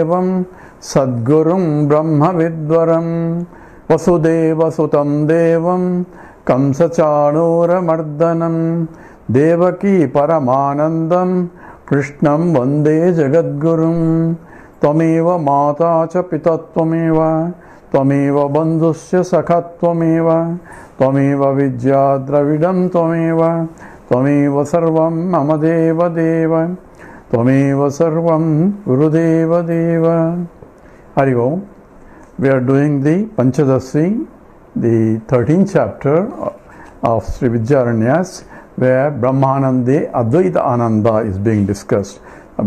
evam Sadgurum Brahma Vidvaram Vasudeva Sutam Devam Kamsachanura Mardanam Devaki Paramanandam Krishnam Vande Jagadgurum Tvameva Mata Cha Pitattvameva Tvameva Bandhusya Sakhattvameva Tvameva Vidya Dravidam Tvameva Tvameva Sarvam Mama Deva Deva Tvameva Sarvam Gurudeva Deva. Hari Om. We are doing the Panchadasi, the 13th chapter of Sri Vidyaranyas, where Brahmanande Advaita Ananda is being discussed.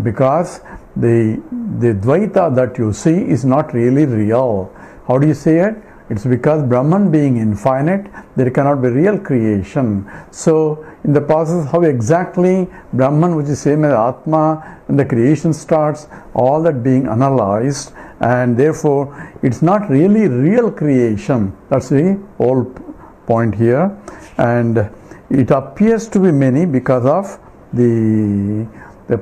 Because the Dvaita that you see is not really real. How do you say it? It's because Brahman being infinite, there cannot be real creation. So, in the process, how exactly Brahman, which is same as Atma, when the creation starts, all that being analyzed, and therefore, it's not really real creation. That's the whole point here. And it appears to be many because of the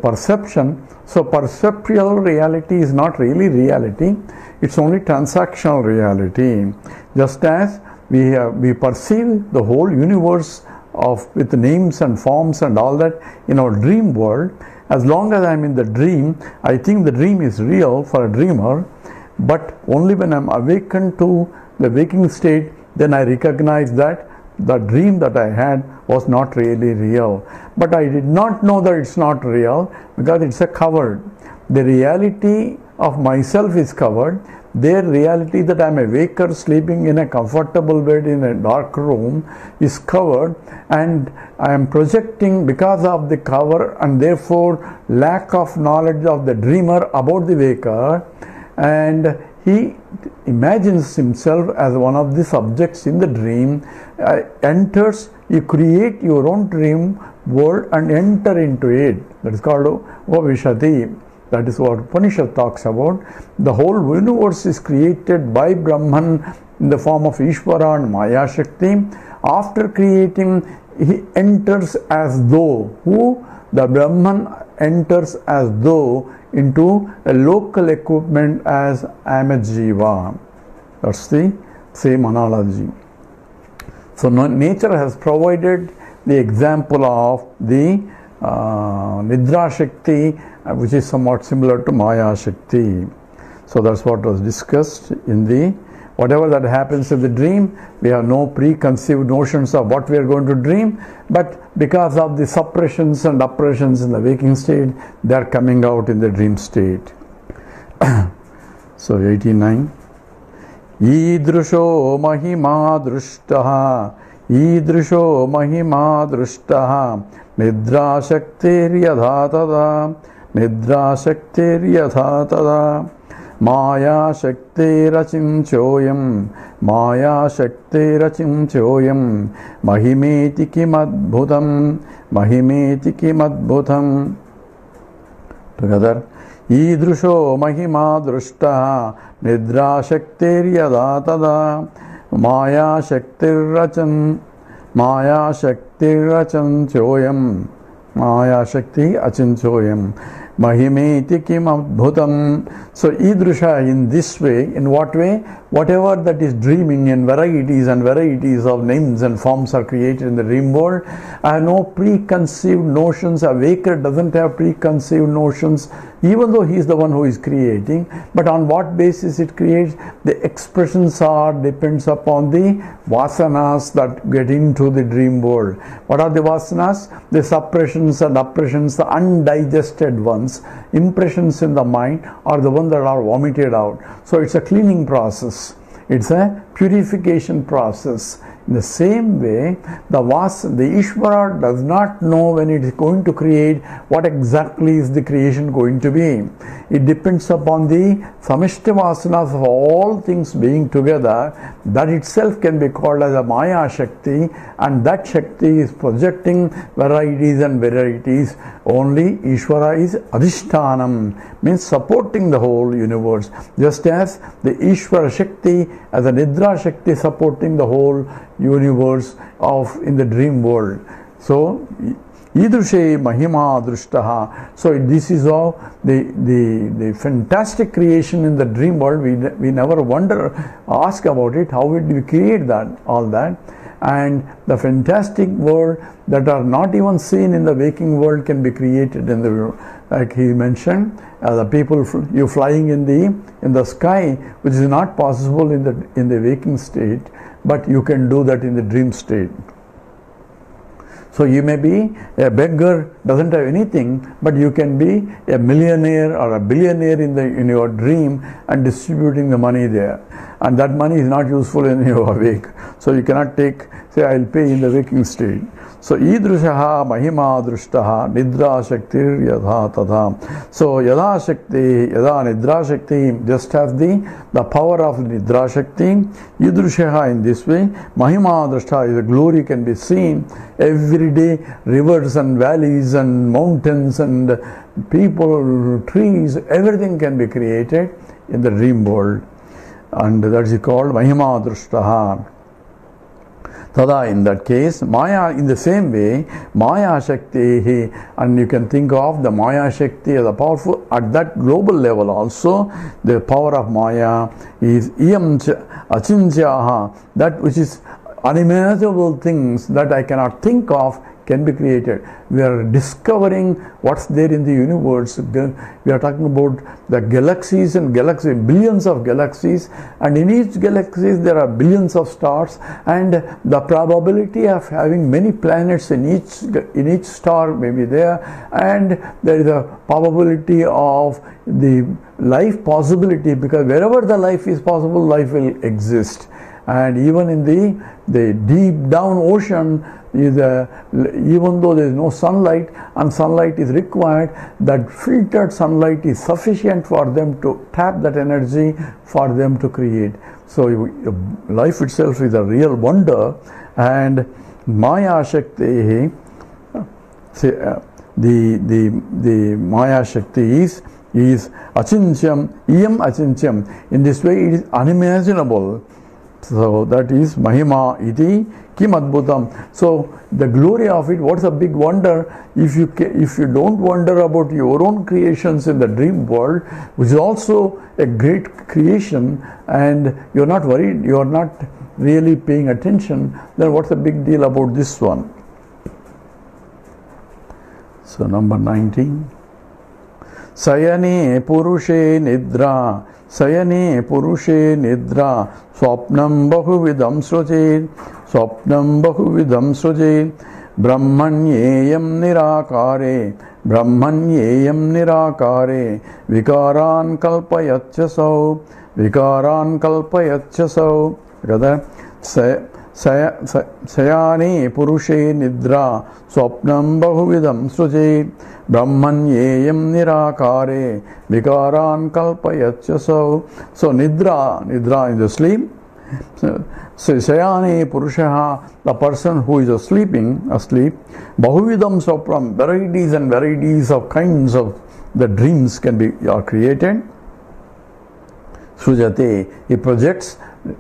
perception. So, perceptual reality is not really reality. It's only transactional reality. Just as we perceive the whole universe with names and forms and all that in our dream world. As long as I'm in the dream, I think the dream is real for a dreamer. But only when I'm awakened to the waking state, then I recognize that the dream that I had was not really real. But I did not know that it's not real because it's a covered. The reality of myself is covered. Their reality that I'm a waker sleeping in a comfortable bed in a dark room is covered, and I am projecting because of the cover and therefore lack of knowledge of the dreamer about the waker, and he imagines himself as one of the subjects in the dream, you create your own dream world and enter into it. That is called Vavishati. That is what Upanishad talks about. The whole universe is created by Brahman in the form of Ishvara and Maya Shakti. After creating, he enters as though, the Brahman enters as though into a local equipment as I am a Jiva. That's the same analogy. So nature has provided the example of the Nidra Shakti, which is somewhat similar to Maya Shakti. So that's what was discussed in the whatever that happens in the dream. We have no preconceived notions of what we are going to dream, but because of the suppressions and oppressions in the waking state, they are coming out in the dream state. So 89. Idrusho mahima drushtaha Idrusho mahima drushtaha Nidra shaktir yadha tada Nidra shaktir yadha tada Maya shaktir achinchoyam Maya shaktir achinchoyam Mahimeti kimadbhutam Mahimeti kimadbhutam. Together. Idrusho mahima drushtaha Nidra shaktir yadha tada Maya shaktir achinchoyam Maya shakti achinchoyam Mahimeti kim adbhutam. So Idrusha, in this way, in what way? Whatever that is dreaming in varieties and varieties of names and forms are created in the dream world. I have no preconceived notions. A waker doesn't have preconceived notions, even though he is the one who is creating. But on what basis it creates? The expressions depends upon the vasanas that get into the dream world. What are the vasanas? The suppressions and oppressions, the undigested ones, impressions in the mind are the ones that are vomited out. So it's a cleaning process. It's a purification process. In the same way, the Ishvara does not know when it is going to create what exactly is the creation going to be. It depends upon the samishti vasanas of all things being together. That itself can be called as a Maya Shakti, and that Shakti is projecting varieties and varieties. Only Ishvara is Adhishthanam, means supporting the whole universe. Just as the Ishvara Shakti as a Nidra Shakti supporting the whole universe in the dream world. So Idrushe Mahima Drushtaha. So this is all the fantastic creation in the dream world. We never ask about it. How did we create that, all that? And the fantastic world that are not even seen in the waking world can be created in the, like he mentioned, the people you flying in the sky, which is not possible in the waking state, but you can do that in the dream state. So you may be a beggar, doesn't have anything, but you can be a millionaire or a billionaire in your dream and distributing the money there. And that money is not useful in your awake. So you cannot say, I'll pay in the waking state. So idrushaha mahima drushtaha nidra shaktir yadha tadha. So yadha shakti, yadha nidra shakti, just have the power of nidra shakti. Idrushaha in this way, mahima drushtaha, the glory can be seen every day. Rivers and valleys and mountains and people, trees, everything can be created in the dream world. And that is called mahima drushtaha. Tada, in that case, Maya, in the same way, Maya Shakti, and you can think of the Maya Shakti as a powerful, at that global level also, the power of Maya is Iyam Achinchyaha, that which is unimaginable things that I cannot think of can be created. We are discovering what's there in the universe. We are talking about the galaxies and galaxies, billions of galaxies, and in each galaxy there are billions of stars, and the probability of having many planets in each star may be there, and there is a probability of the life possibility, because wherever the life is possible, life will exist. And even in the deep down ocean, even though there is no sunlight and sunlight is required, that filtered sunlight is sufficient for them to tap that energy for them to create. So life itself is a real wonder. And Maya Shakti, the Maya Shakti is Achincham, Iyam Achincham. In this way it is unimaginable. So that is Mahima iti kim adbhutam. So the glory of it, what's a big wonder if you don't wonder about your own creations in the dream world, which is also a great creation, and you're not worried, you're not really paying attention, then what's the big deal about this one? So number 19. Sayane Purushe Nidra, Sayane Purushe Nidra, Swapnam Bahuvidam Srujit, Swapnam Bahuvidam Srujit, Brahmanyeyam Nirakare, Brahmanyeyam Nirakare, Vikaran Kalpayachasau, Vikaran Kalpayachasau. Sayane Purushe Nidra, Swapnam Bahuvidam Srujit, Brahmanyeyam Nirakare, Vikaran Kalpayachasau. So Nidra is the sleep. So Sayane Purushaha, the person who is asleep, Bahuvidam Swapnam, varieties and varieties of kinds of the dreams are created. Sujate, he projects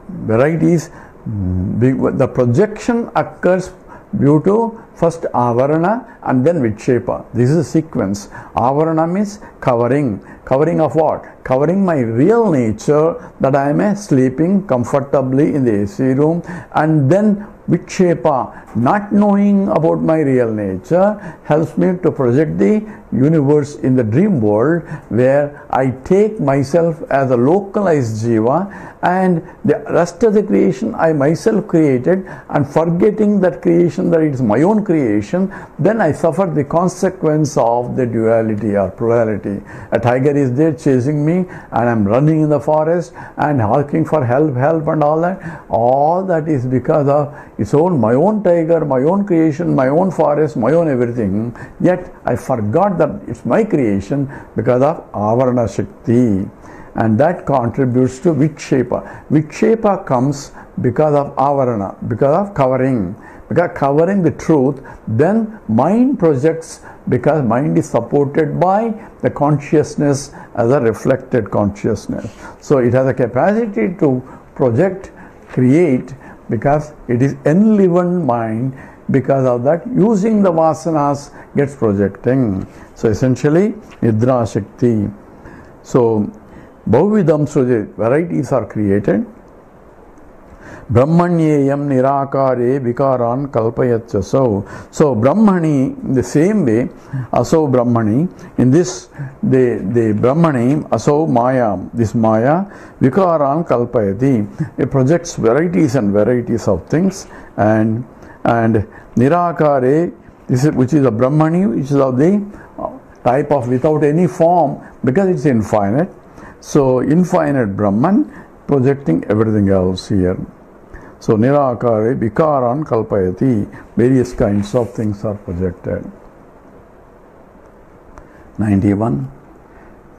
varieties. The projection occurs due to first avarana and then vikshepa. This is a sequence. Avarana means covering. Covering of what? Covering my real nature, that I am sleeping comfortably in the AC room, and then vikshepa, not knowing about my real nature, helps me to project the universe in the dream world, where I take myself as a localized jiva, and the rest of the creation I myself created, and forgetting that creation, that it is my own creation, then I suffer the consequence of the duality or plurality. A tiger is there chasing me, and I'm running in the forest and asking for help and all that. All that is because of my own tiger, my own creation, my own forest, my own everything. Yet I forgot that it's my creation because of Avarana Shakti. And that contributes to Vikshepa. Vikshepa comes because of Avarana, because of covering. Because covering the truth, then mind projects, because mind is supported by the consciousness as a reflected consciousness. So it has a capacity to project, create, because it is enlivened mind, because of that, using the vasanas gets projecting. So essentially, Nidra Shakti. So, Bhavidam Srujit, varieties are created. Brahmanyeyam nirakare vikaran kalpayachasau. So Brahmani, in the same way, asau Brahmani, in this, the Brahmani, asau Maya, this Maya, vikaran kalpayati. It projects varieties and varieties of things, and nirakare, this is, which is a Brahmani, which is of the type of without any form, because it's infinite. So infinite Brahman projecting everything else here. So nirakare vikaran kalpayati, various kinds of things are projected. 91.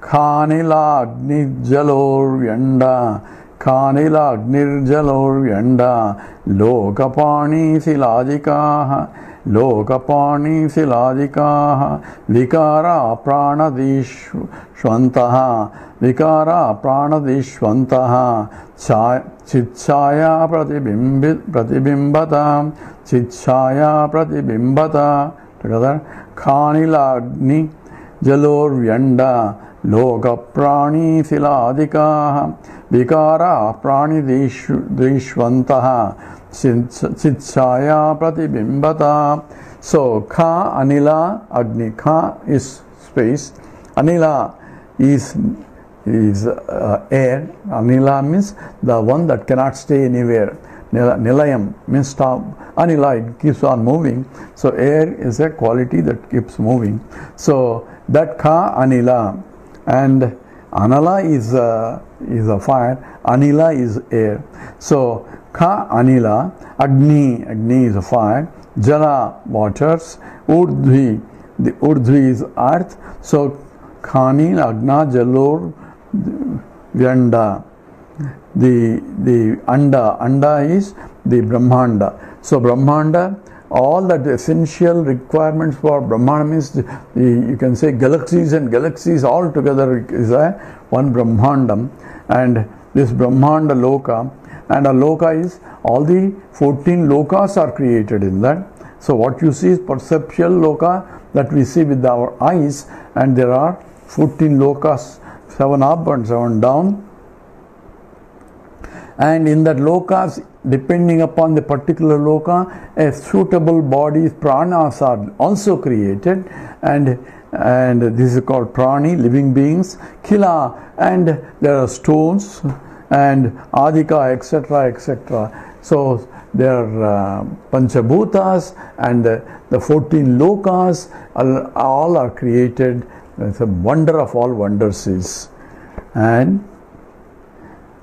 Khanila agnir jalor yanda, Khanila agnir jalor yanda, lokapani silajikaha, lokapani silajikaha, vikara pranadishwantaha, vikara pranadishwantaha, chichaya pratibimbatam, chichaya pratibimbata. Together, Khanilagni jalor vyanda, loka prani siladikaha, vikara prani dishwantaha, chichaya pratibimbata. So, Kha, Anila, Agni. Kha is space, Anila is air. Anila means the one that cannot stay anywhere. Nilayam means stop. Anila, it keeps on moving. So air is a quality that keeps moving. So that Ka Anila, and Anala is a fire. Anila is air. So Ka Anila, Agni is a fire. Jala, waters. Urdhvi, the Urdhvi is earth. So Khani, Agna, Jalor, Vyanda. The Anda is the Brahmanda. So Brahmanda, all that essential requirements for Brahmanda means you can say galaxies and galaxies all together is one Brahmandam, and this Brahmanda Loka, and a Loka is all the 14 Lokas are created in that. So what you see is perceptual Loka that we see with our eyes, and there are 14 Lokas, 7 up and 7 down. And in that lokas, depending upon the particular loka, a suitable body, pranas are also created, and this is called prani, living beings, kila, and there are stones, and adika, etc., etc. So there are panchabhutas, and the 14 lokas all are created. It's a wonder of all wonders is. And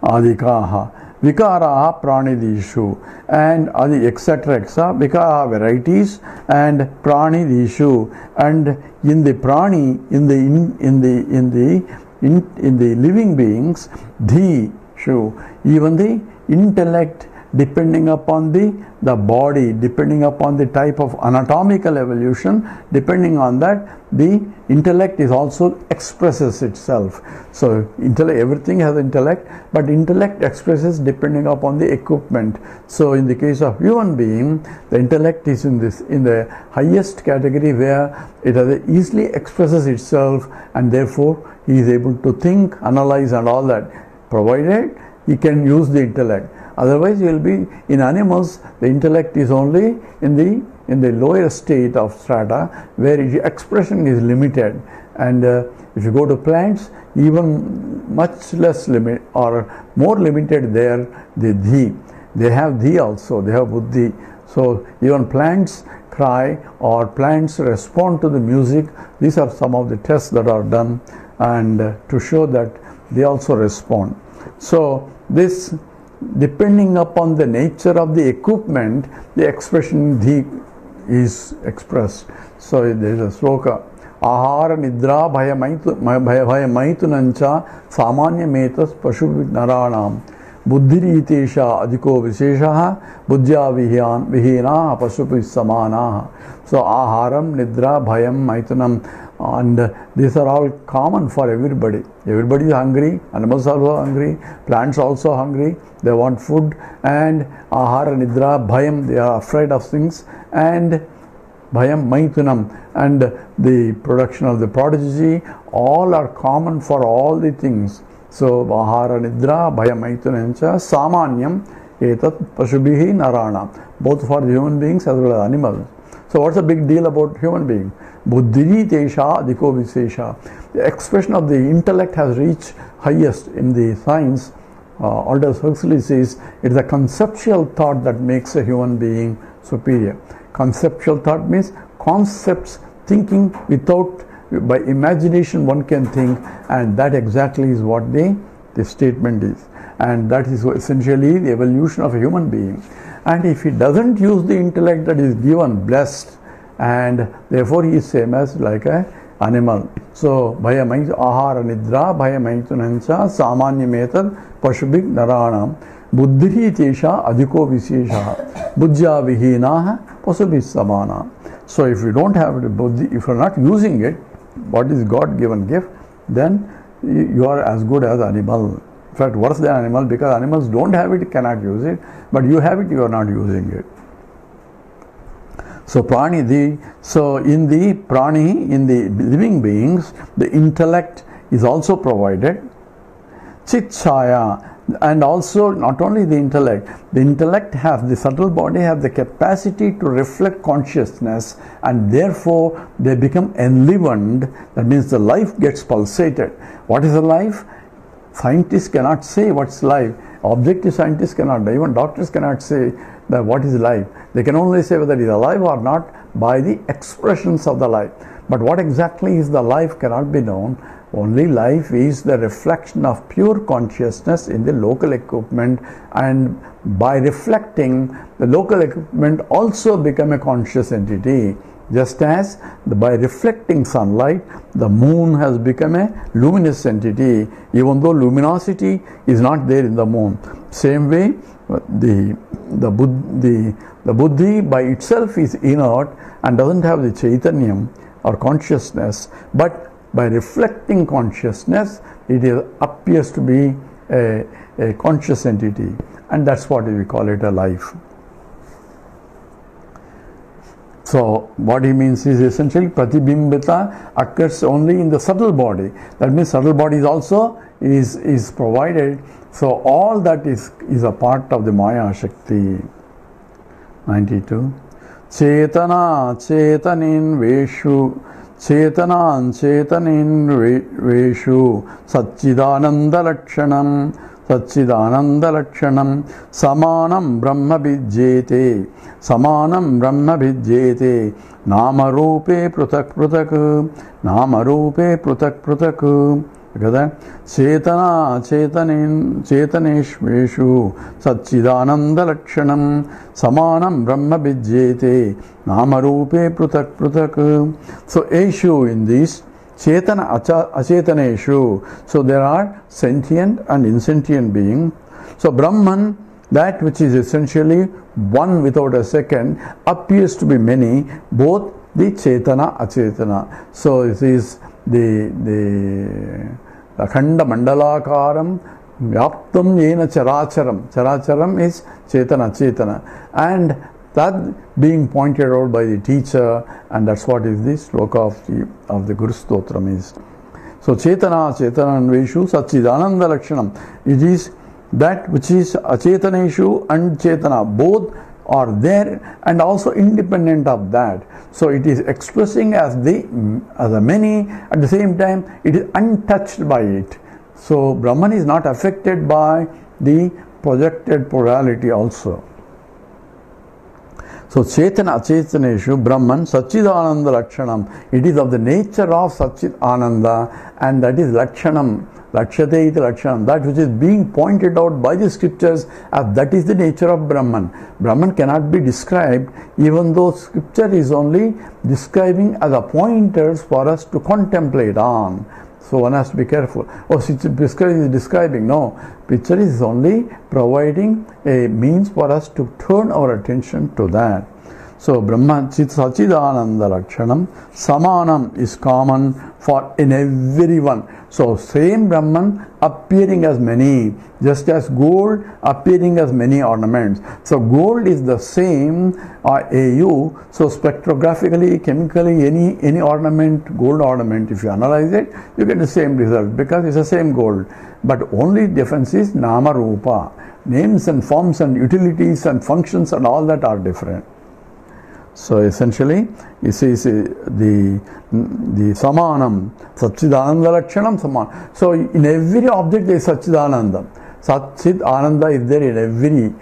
adikaha, vikaraha pranidishu, and adi etc. Vikaraha varieties, and pranidishu, and in the prani, in the living beings, dhishu, even the intellect, depending upon the body, depending upon the type of anatomical evolution, depending on that, the intellect is also expresses itself. So everything has intellect, but intellect expresses depending upon the equipment. So in the case of human being, the intellect is in the highest category, where it easily expresses itself, and therefore he is able to think, analyze, and all that, provided he can use the intellect. Otherwise, you will be in animals. The intellect is only in the lower state of strata, where expression is limited, and if you go to plants, even much less limit or more limited there. The dhi, they have dhi also. They have buddhi. So even plants cry or plants respond to the music. These are some of the tests that are done, and to show that they also respond. So this, depending upon the nature of the equipment, the expression dhi is expressed. So there is a sloka, ahara nidra bhaya maitunancha samanya metas pashu naranam. buddhiritesha adhiko visheshaha buddhya vihina pashupis samana. So aharam, nidra, bhayam, maitunam, and these are all common for everybody. Everybody is hungry, animals are also hungry, plants also hungry, they want food, and ahara, nidra, bhayam, they are afraid of things, and bhayam, maitunam, and the production of the prodigy, all are common for all the things. So ahara, nidra, bhayam, maitunancha, samanyam, etat pashubhihi narana, both for the human beings as well as animals. So what's the big deal about human being? Buddhiri tesha adhiko vishesha. The expression of the intellect has reached highest in the science. Aldous Huxley says it is a conceptual thought that makes a human being superior. Conceptual thought means concepts, thinking without, by imagination one can think, and that exactly is what the statement is. And that is essentially the evolution of a human being. And if he doesn't use the intellect that is given, blessed, and therefore he is same as like an animal. So bhaya ahara nidra bhaya maitunancha samanyametad pashubhik naranam buddhi tesha adhiko vishesha buddhya vihinaha pasubhis samana. So if you don't have the buddhi, if you are not using it, what is God given gift, then you are as good as animal. In fact, worse than animal, because animals don't have it, cannot use it, but you have it, you are not using it. So in the prani, in the living beings, the intellect is also provided. Chit chaya, and also not only the intellect has, the subtle body has the capacity to reflect consciousness, and therefore they become enlivened. That means the life gets pulsated. What is the life? Scientists cannot say what's life. Objective scientists cannot, even doctors cannot say that what is life. They can only say whether it is alive or not by the expressions of the life. But what exactly is the life cannot be known. Only life is the reflection of pure consciousness in the local equipment, and by reflecting, the local equipment also become a conscious entity. Just as by reflecting sunlight, the moon has become a luminous entity, even though luminosity is not there in the moon. Same way, the buddhi by itself is inert and doesn't have the chaitanyam or consciousness, but by reflecting consciousness, it appears to be a conscious entity, and that's what we call it, a life. So what he means is essentially pratibhimbita occurs only in the subtle body. That means subtle body is also is provided. So all that is a part of the Maya Shakti. 92. Chetana chetanin veshu chetanan chetanin veshu satchidananda lakshanam Satchidananda Lakshanam Samanam Brahma Vijjete Samanam Brahma Vijjete Nama Rupe Prutak Prutak Nama Rupe Prutak Prutak Chetana Chetaneshveshu Satchidananda Lakshanam Samanam Brahma Vijjete Nama Rupe Prutak Prutak. So Eshu in this Chetana Achetaneshu. So there are sentient and insentient beings. So Brahman, that which is essentially one without a second, appears to be many, both the Chetana, Achetana. So it is the Akhanda Mandalakaram Vyaptam Yena Characharam. Characharam is Chetana, Chetana. And that being pointed out by the teacher, and that's what is the sloka of the Guru Stotram is. So Chetana Veshu Satchidananda Lakshanam. It is that which is Achetaneshu and Chetana, both are there and also independent of that. So it is expressing as a many, at the same time it is untouched by it. So Brahman is not affected by the projected plurality also. So Chetana Achetaneshu Brahman Satchidananda Lakshanam. It is of the nature of Satchit Ananda, and that is Lakshanam. Lakshate iti Lakshanam. That which is being pointed out by the scriptures as that is the nature of Brahman. Brahman cannot be described, even though scripture is only describing as a pointers for us to contemplate on. So one has to be careful. Oh, picture is describing. No, picture is only providing a means for us to turn our attention to that. So Brahma Chit Sachidananda Lakshanam, Samanam is common for in everyone. So same Brahman appearing as many, just as gold appearing as many ornaments. So gold is the same AU. So spectrographically, chemically, any ornament, gold ornament, if you analyze it, you get the same result because it's the same gold. But only difference is Nama Rupa. Names and forms and utilities and functions and all that are different. So essentially, you see the Samanam, Satchidananda Lakshanam Samanam. So in every object there is Satchidananda. Satchid Ananda is there in every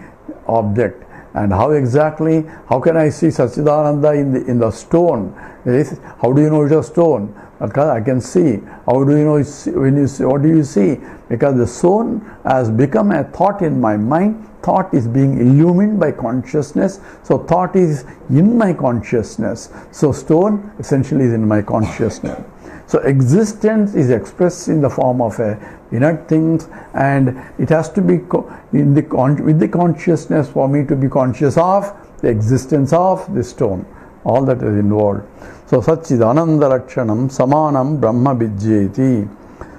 object. And how exactly, how can I see Satchidananda in the stone? How do you know it's a stone? Because I can see. How do you know when you see, what do you see? Because the stone has become a thought in my mind. Thought is being illumined by consciousness. So thought is in my consciousness. So stone essentially is in my consciousness. So existence is expressed in the form of inert things, and it has to be with the consciousness for me to be conscious of the existence of the stone. All that is involved. So Satchidananda Lakshanam Samanam Brahma Vijjeti.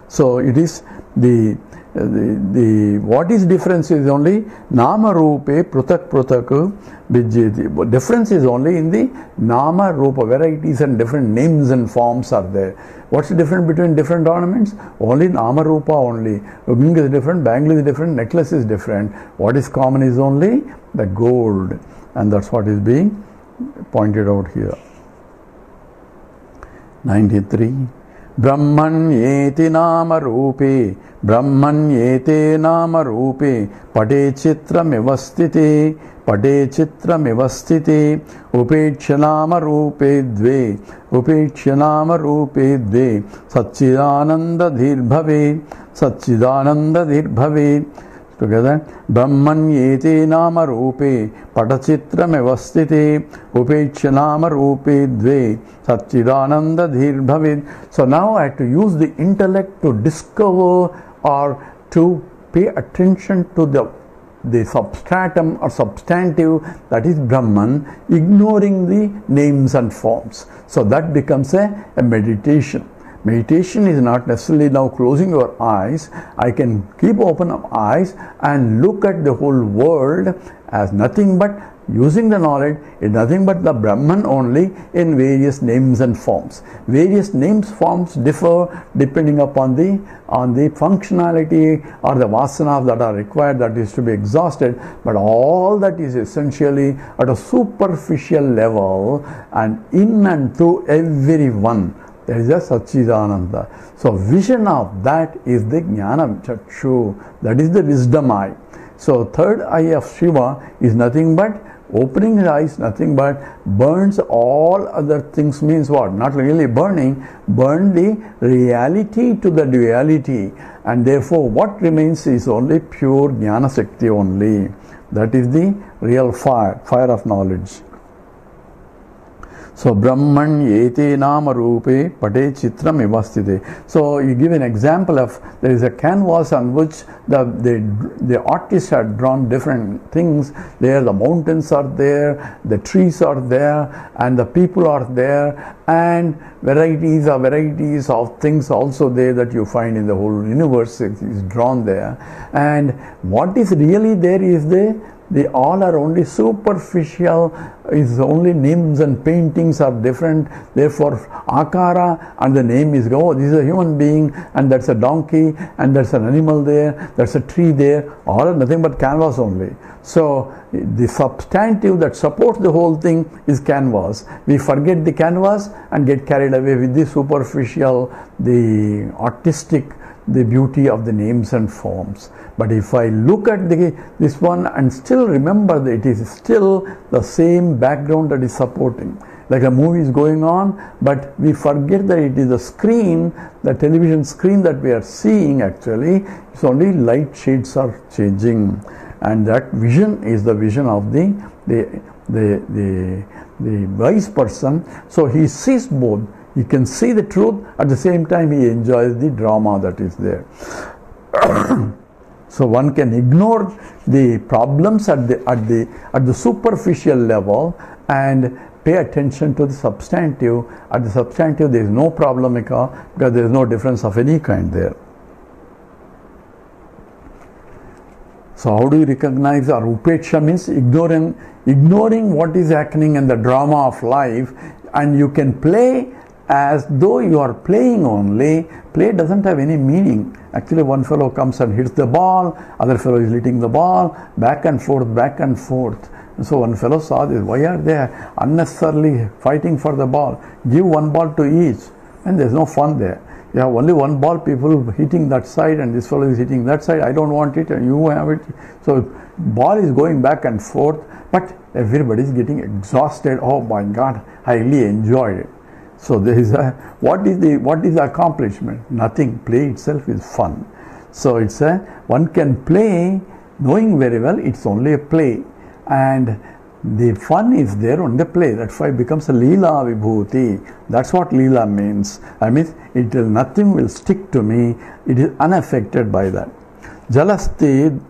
So it is the what is difference is only Nama Rupe Prutak Vijjeti. Difference is only in the Nama Rupa. Varieties and different names and forms are there. What's the difference between different ornaments? Only Nama Rupa only. Ring is different, bangle is different, necklace is different. What is common is only the gold. And that's what is being pointed out here. 93. Brahman yeti nama rupe, Brahman yete nama rupe, pade chitram evastite, upekshanama rupe dve, Satchidananda dhir bhave, together. Brahman yete nama rupe, patachitram evastite, upekshanama rupe dve, Satchidananda dhir bhavid. So now I have to use the intellect to discover or to pay attention to the substratum or substantive, that is Brahman, ignoring the names and forms. So that becomes a meditation. Meditation is not necessarily now closing your eyes. I can keep open up eyes and look at the whole world as nothing but, using the knowledge, is nothing but the Brahman only in various names and forms. Various names, forms differ depending upon the functionality or the vasanas that are required, that is to be exhausted. But all that is essentially at a superficial level and in and through everyone. There is a Satchidananda. So vision of that is the Jnana Chakshu. That is the wisdom eye. So third eye of Shiva is nothing but opening his eyes, nothing but burns all other things. Means what? Not really burning, burn the reality to the duality. And therefore what remains is only pure Jnana Shakti only. That is the real fire of knowledge. So Brahman yete nama rupe pate chitram evastite. So you give an example of, there is a canvas on which the artist had drawn different things. There the mountains are there, the trees are there, and the people are there, and varieties of things also there that you find in the whole universe is drawn there. And what is really there is they all are only superficial, is only names and paintings are different. Therefore akara and the name is, oh, this is a human being, and that's a donkey, and that's an animal there, that's a tree there, all are nothing but canvas only. So the substantive that supports the whole thing is canvas. We forget the canvas and get carried away with the superficial, the artistic, the beauty of the names and forms. But if I look at this one and still remember that it is still the same background that is supporting, like a movie is going on, but we forget that it is the screen, the television screen that we are seeing. Actually it's only light shades are changing, and that vision is the vision of the wise person. So he sees both. He can see the truth, at the same time he enjoys the drama that is there. So one can ignore the problems at the superficial level and pay attention to the substantive. At the substantive there is no problem because there is no difference of any kind there. So how do you recognize our upeksha? Means ignoring what is happening in the drama of life, and you can play as though you are playing only. Play doesn't have any meaning. Actually, one fellow comes and hits the ball, other fellow is hitting the ball, back and forth, back and forth. And so one fellow saw this. Why are they unnecessarily fighting for the ball? Give one ball to each, and there's no fun there. You have only one ball, people hitting that side, and this fellow is hitting that side. I don't want it, and you have it. So ball is going back and forth, but everybody is getting exhausted. Oh my God, I really enjoyed it. So there is what is the accomplishment? Nothing. Play itself is fun. So it's one can play knowing very well it's only a play, and the fun is there on the play. That's why it becomes a Leela Vibhuti. That's what Leela means. I mean, nothing will stick to me. It is unaffected by that. Jalaste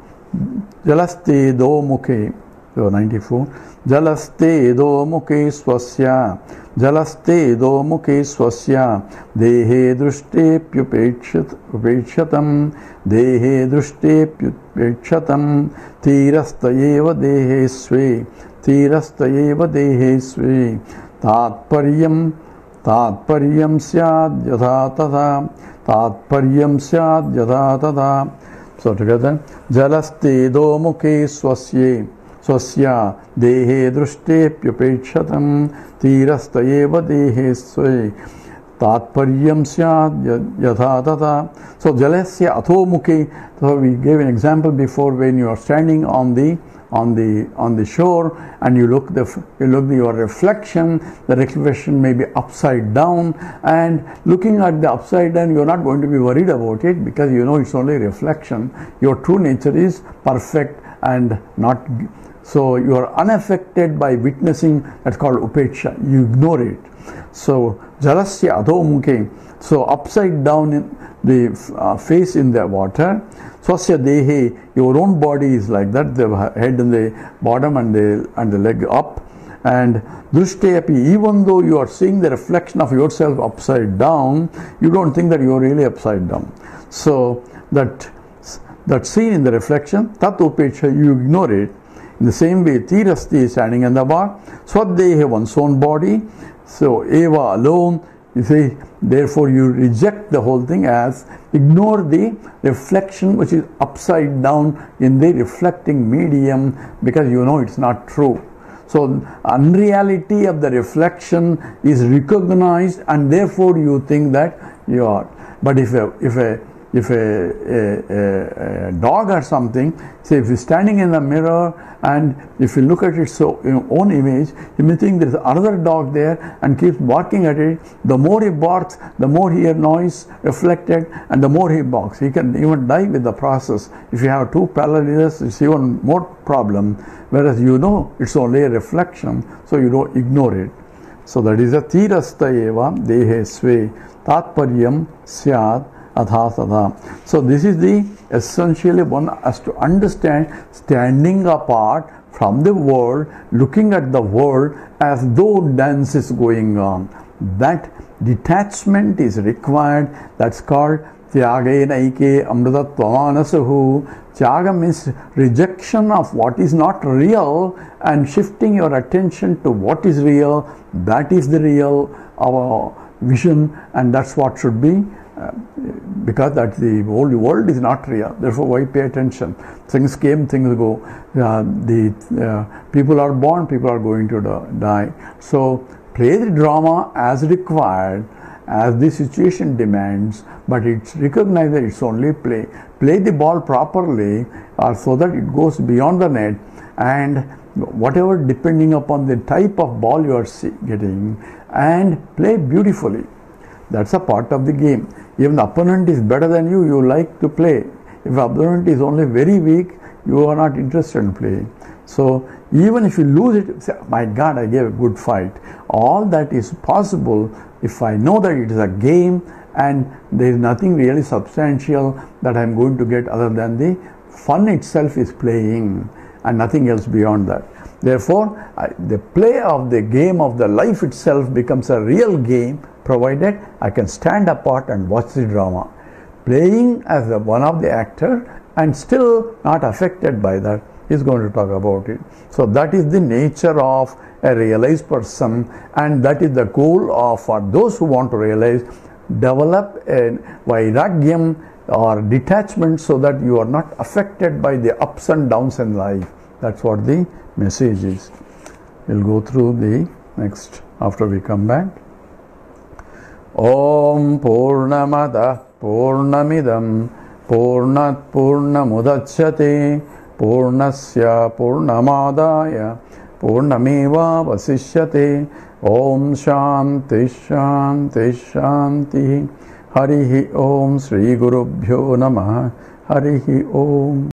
do mukhe. So 94. Jalaste do mukhe swasya. Jalaste do mukhe swasya. Dehe drushte pyupekshatam. Dehe drushte pyupekshatam. Tirastayeva dehe swe. Tirastayeva dehe swe. Tatparyam syad yatha tatha. Tatparyam syad yatha tatha. So together. Jalaste do mukhe swasye. Swasya dehe drushte pyupekshatam. Tirastayeva dehe swe. Tatparyam syad yatha tatha. So jalasya atho mukhe. So we gave an example before, when you are standing on the shore and you look your reflection. The reflection may be upside down, and looking at the upside down, you are not going to be worried about it because you know it's only reflection. Your true nature is perfect and not. So you are unaffected by witnessing. That's called upeksha. You ignore it. So jalasya adho mukhe. So upside down in the face in the water. Swasya dehe, your own body is like that, the head and the bottom and the leg up. And drushte api, even though you are seeing the reflection of yourself upside down, you don't think that you are really upside down. So that scene in the reflection, tat upeksha, you ignore it. In the same way, tirasti is standing in the bar. Swadehe, one's own body. So eva, alone. You see, therefore you reject the whole thing as ignore the reflection which is upside down in the reflecting medium, because you know it's not true. So unreality of the reflection is recognized, and therefore you think that you are. But if a dog or something, say if you're standing in the mirror and if you look at its own image, you may think there's another dog there and keeps barking at it. The more he barks, the more he hears noise reflected, and the more he barks. He can even die with the process. If you have two parallels, it's even more problem, whereas you know it's only a reflection, so you don't ignore it. So that is a tirasta eva dehe swe tatparyam syad atha tatha. So this is the essentially one has to understand, standing apart from the world, looking at the world as though dance is going on. That detachment is required. That's called tyage naike amritatvamanasahu. Tyaga means rejection of what is not real and shifting your attention to what is real. That is the real, our vision, and that's what should be. Because that the whole world is not real. Therefore, why pay attention? Things came, things go. People are born, people are going to die. So play the drama as required, as the situation demands, but it's recognized that it's only play. Play the ball properly, so that it goes beyond the net, and whatever, depending upon the type of ball you are getting, and play beautifully. That's a part of the game. Even the opponent is better than you like to play. If the opponent is only very weak, you are not interested in playing. So even if you lose it, say, my God, I gave a good fight. All that is possible if I know that it is a game and there is nothing really substantial that I am going to get other than the fun itself is playing and nothing else beyond that. Therefore, the play of the game of the life itself becomes a real game, provided I can stand apart and watch the drama. Playing as one of the actor and still not affected by that, is going to talk about it. So that is the nature of a realized person, and that is the goal of for those who want to realize, develop a vairagyam or detachment so that you are not affected by the ups and downs in life. That's what the message is. We'll go through the next after we come back. Om Purnamada Purnamidam Purnat Purnamudachyate Purnasya Purnamadaya Purnameva Vasishyate. Om Shanti Shanti Shanti. Harihi Om Sri Gurubhyo Namaha. Harihi Om.